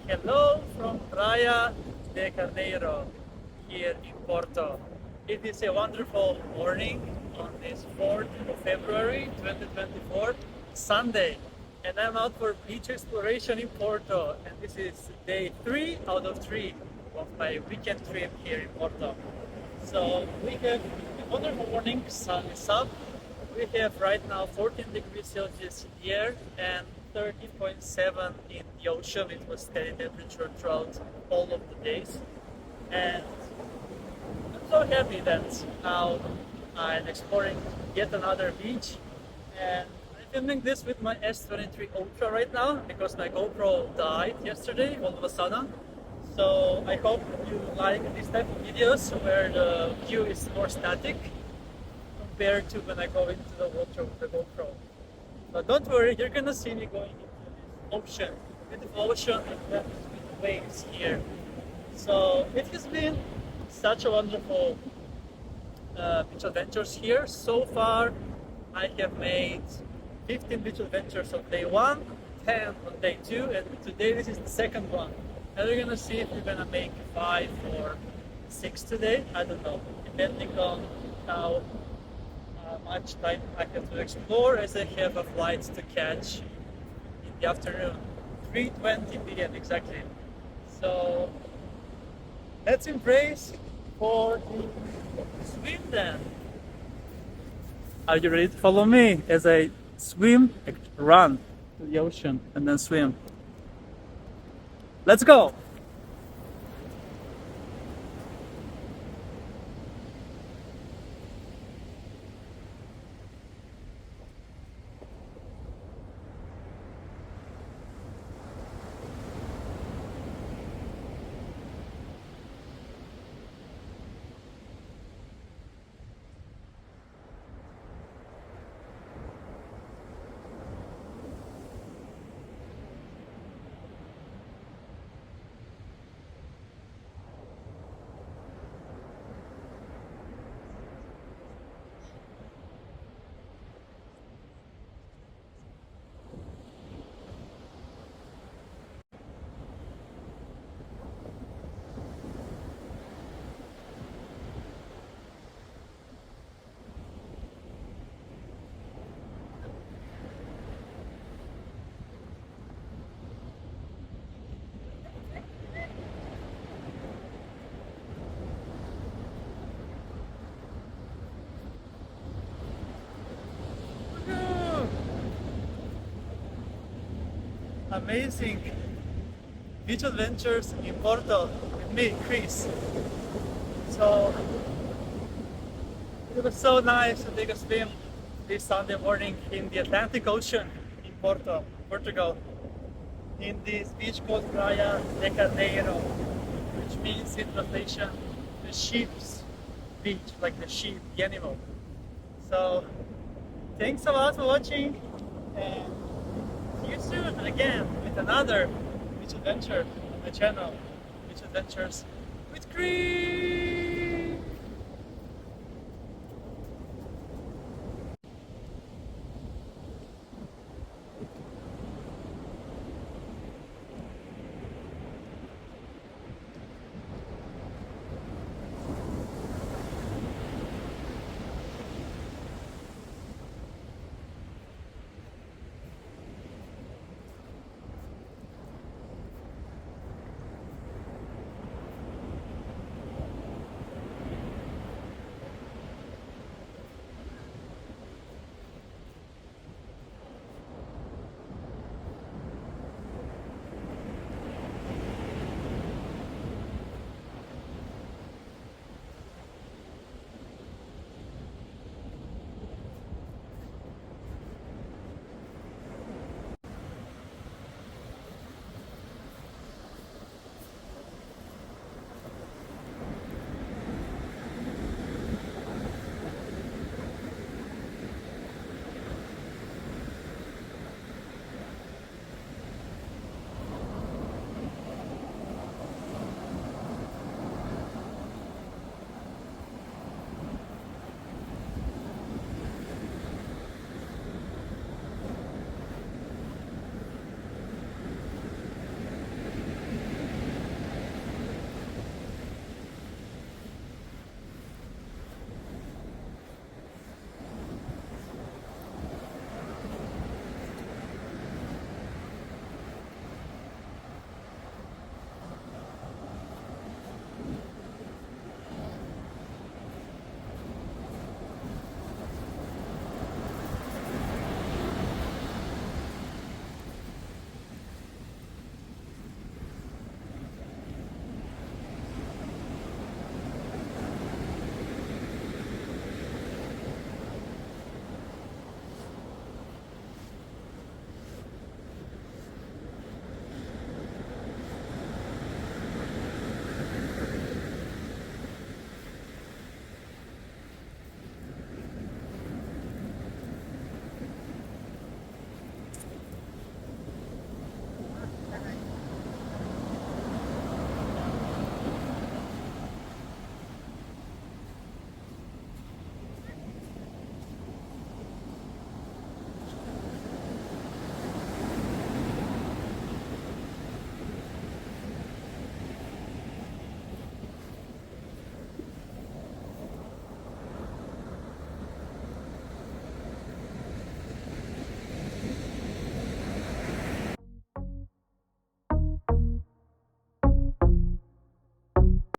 Hello from Praia de Carneiro here in Porto. It is a wonderful morning on this 4th of February 2024, Sunday, and I'm out for beach exploration in Porto, and this is day 3 out of 3 of my weekend trip here in Porto. So we have a wonderful morning, sun is up. We have right now 14 degrees Celsius in the air and 13.7 in the ocean. It was steady temperature throughout all of the days. And I'm so happy that now I'm exploring yet another beach. And I'm filming this with my S23 Ultra right now because my GoPro died yesterday all of a sudden. So I hope you like this type of videos where the view is more static compared to when I go into the water with the GoPro. But don't worry, you're gonna see me going into this ocean, beautiful ocean, and then with the waves here. So it has been such a wonderful beach adventures here. So far, I have made 15 beach adventures on day 1, 10 on day 2, and today this is the second one. And we're gonna see if we're gonna make 5 or 6 today. I don't know, depending on how much time I have to explore, as I have a flight to catch in the afternoon, 3:20 p.m. exactly. So let's embrace for the swim then. Are you ready to follow me as I swim, run to the ocean and then swim? Let's go! Amazing beach adventures in Porto with me, Chris. So it was so nice to take a swim this Sunday morning in the Atlantic Ocean in Porto, Portugal, in this beach called Praia de Carneiro, which means in translation the sheep's beach, like the sheep, the animal. So thanks a lot for watching, and see you soon again with another beach adventure on my channel, Beach Adventures with Chris!